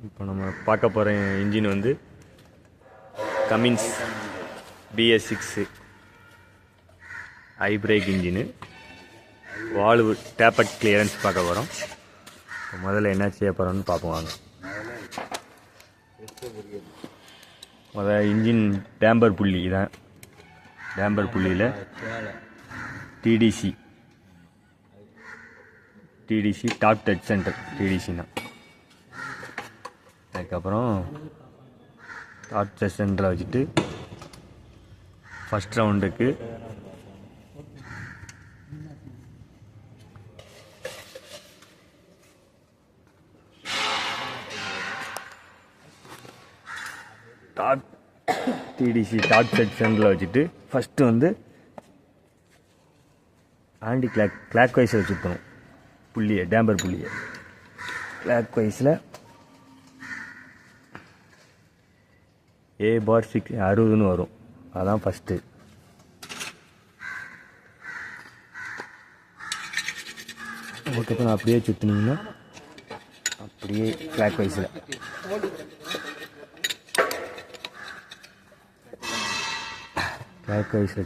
இப்போ நம்ம பார்க்க போகிற இன்ஜின் வந்து Cummins BS6 high break engine. Valve tappet clearance பார்க்க போகிறோம். இப்போ முதல்ல என்ன செய்ய போகிறோம்னு பார்ப்போம் வாங்க. முதல்ல இன்ஜின் டேம்பர் புள்ளி இதான். டேம்பர் புள்ளியில் டிடிசி டாப் டச் சென்டர் டிடிசினா. அதுக்கப்புறம் டாப் டச் சென்டரில் வச்சுட்டு ஃபஸ்ட் ரவுண்டுக்கு டாப் டிடிசி டாப் டச் சென்டரில் வச்சுட்டு ஃபஸ்ட்டு வந்து ஆன்டி கிளாக் வைஸில் வச்சுக்கணும். புள்ளியை டேம்பர் புள்ளியை கிளாக் வைஸில் A/6 60ன்னு வரும். அதான் ஃபஸ்ட்டு. அதுக்கப்புறம் அப்படியே சுற்றினீங்கன்னா அப்படியே கிளாக் வைஸில்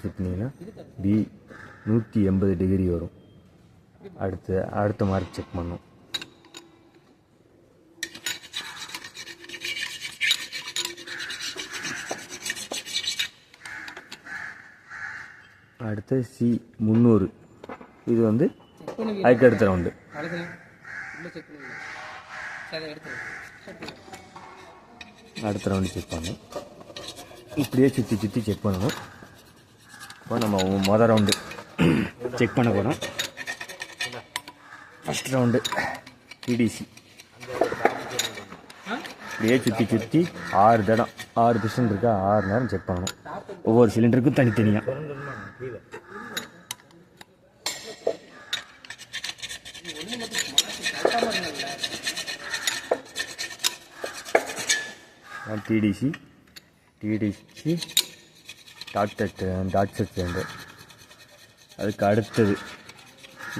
சுற்றினீங்கன்னா B 180 டிகிரி வரும். அடுத்த மார்க் செக் பண்ணும். அடுத்து C 300. இது வந்து அதுக்கு அடுத்த ரவுண்டு. அடுத்த ரவுண்டு செக் பண்ணணும். இப்படியே சுற்றி செக் பண்ணணும். இப்போ நம்ம மொதல் ரவுண்டு செக் பண்ண போகிறோம். ஃபஸ்ட் ரவுண்டு டிடிசி இப்படியே சுற்றி 6 தடம் 6 பிஸ்டன் இருக்கா 6 நேரம் செக் பண்ணணும். ஒவ்வொரு சிலிண்டருக்கும் தனித்தனியாக. DTC dot set centre. அதுக்கு அடுத்தது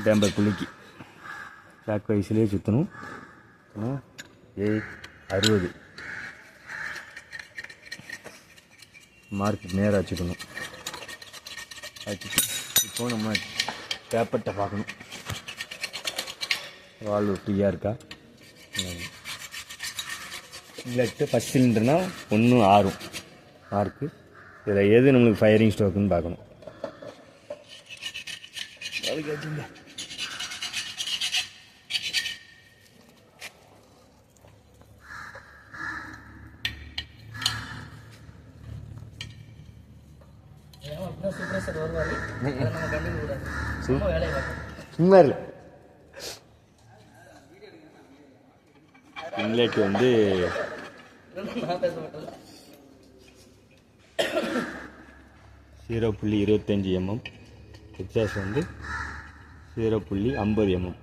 டேம்பர் புள்ளிக்கு கிளாக் வைஸ்லேயே சுற்றணும். A60 மார்க்கு நேராக வச்சுக்கணும். வச்சுட்டு இப்போ நம்ம பேப்பர்ட்டை பார்க்கணும். வால்வு ஃப்ரீயாக இருக்கா இல்லட்டு ஃபஸ்ட் சிலிண்டர்னால் 1 6 மார்க்கு. இதில் எது நம்மளுக்கு ஃபயரிங் ஸ்ட்ரோக்குன்னு பார்க்கணும். அதுக்கு வச்சுங்க சும்மா இல்லை. இன்லெட் வந்து 0.25 mm, எக்ஸாஸ்ட் வந்து 0.50 mm.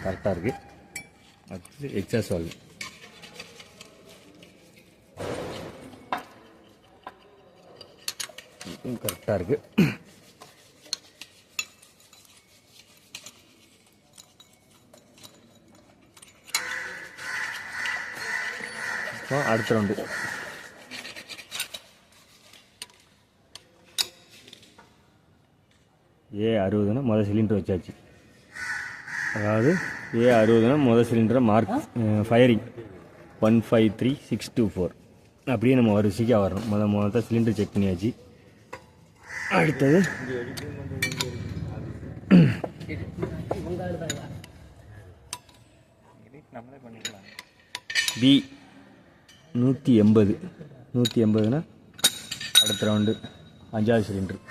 கரெக்டாக இருக்குது. அடுத்து எக்ஸாஸ்ட் வால்வு கரெக்டாக இருக்குது. அடுத்த ரவுண்டு A60னா முதல் சிலிண்டர் வச்சாச்சு. அதாவது A60னா முதல் சிலிண்டரை மார்க் ஃபயரிங் 153624 அப்படியே நம்ம வரிசைக்காக வரணும். முதல் சிலிண்டர் செக் பண்ணியாச்சு. அடுத்தது B 180னா அடுத்த ரவுண்டு 5வது சிலிண்டர்.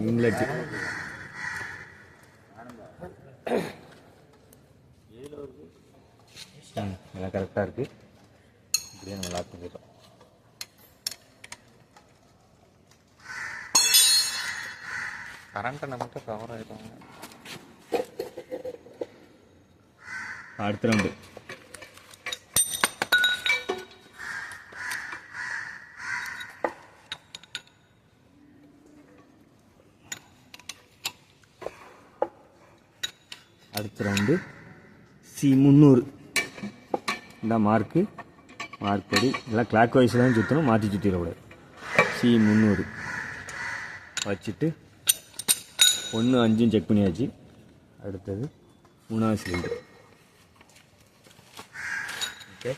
இன்லெட் கரெக்டாக இருக்குது. இப்படியே நம்ம லாக் பண்ணிடுறோம். கரண்ட்டை நம்மகிட்ட கவர் ஆகிடுவாங்க. அடுத்த ரவுண்டு. அடுத்த ரவுண்டு C300. இந்த மார்க் படி எல்லாம் கிளாக் வைஸில் தான் சுற்றணும், மாற்றி சுற்றிடக்கூடாது. C300 வச்சுட்டு 1, 5 செக் பண்ணியாச்சு. அடுத்தது 3வது சிலிண்டர். ஓகே,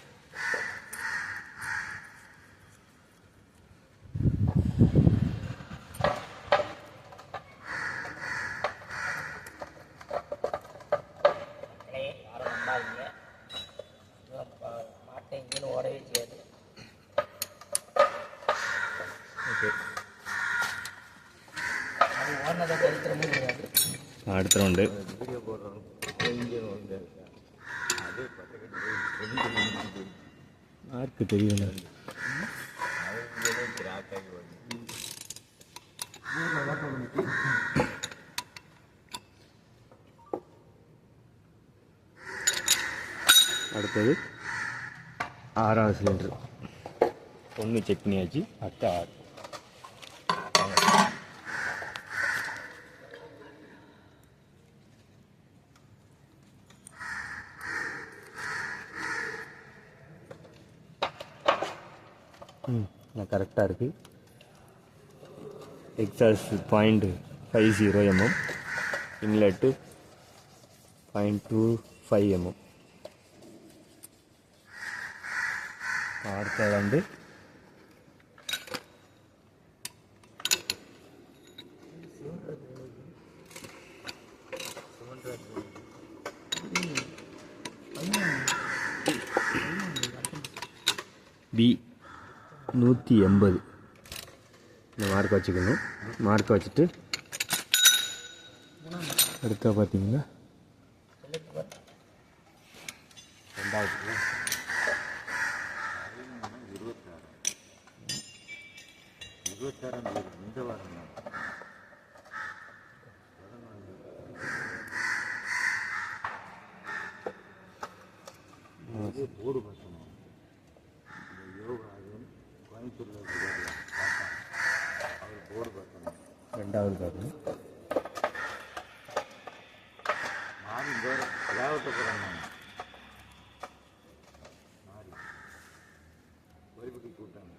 மாட்டை இன்ஜின் ஓடவே செய்யாது. ஓகே. அது ஓடினதை சரித்திரமும் கிடையாது. அடுத்த ரவுண்டு. மார்க்கு தெரியல. அடுத்தது 6வது சிலிண்டர். 1 செக் பண்ணியாச்சு. அடுத்த 6. கரெக்டாக இருக்குது. Exhaust 0.50 mm, inlet 0.25 mm. அடுத்த வந்து B180. இந்த மார்க் வச்சுக்கணும். மார்க் வச்சுட்டு அடுத்த பார்த்தீங்கன்னா 2வது போர்டு பார்த்தோம். யோகா கோயம்புத்தூரில் அவர் போர்டு பார்த்தோம். 2வது பார்த்தோம். மாறி விளையாட்டு போகிறாங்க. மாறி கோயிலுக்கு கூட்டாங்க.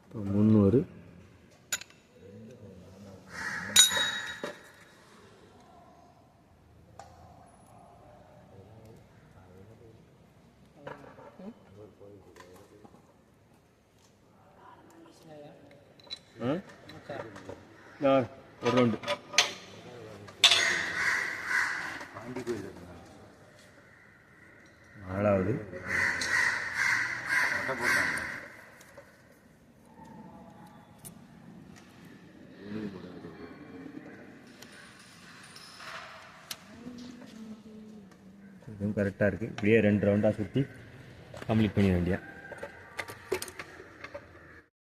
இப்போ 300. ஒரு ரவுண்டு. நாலாவது. இதுவும் கரெக்டாக இருக்குது. இப்படியே 2 ரவுண்டாக சுற்றி கம்ப்ளீட் பண்ணிட வேண்டியா.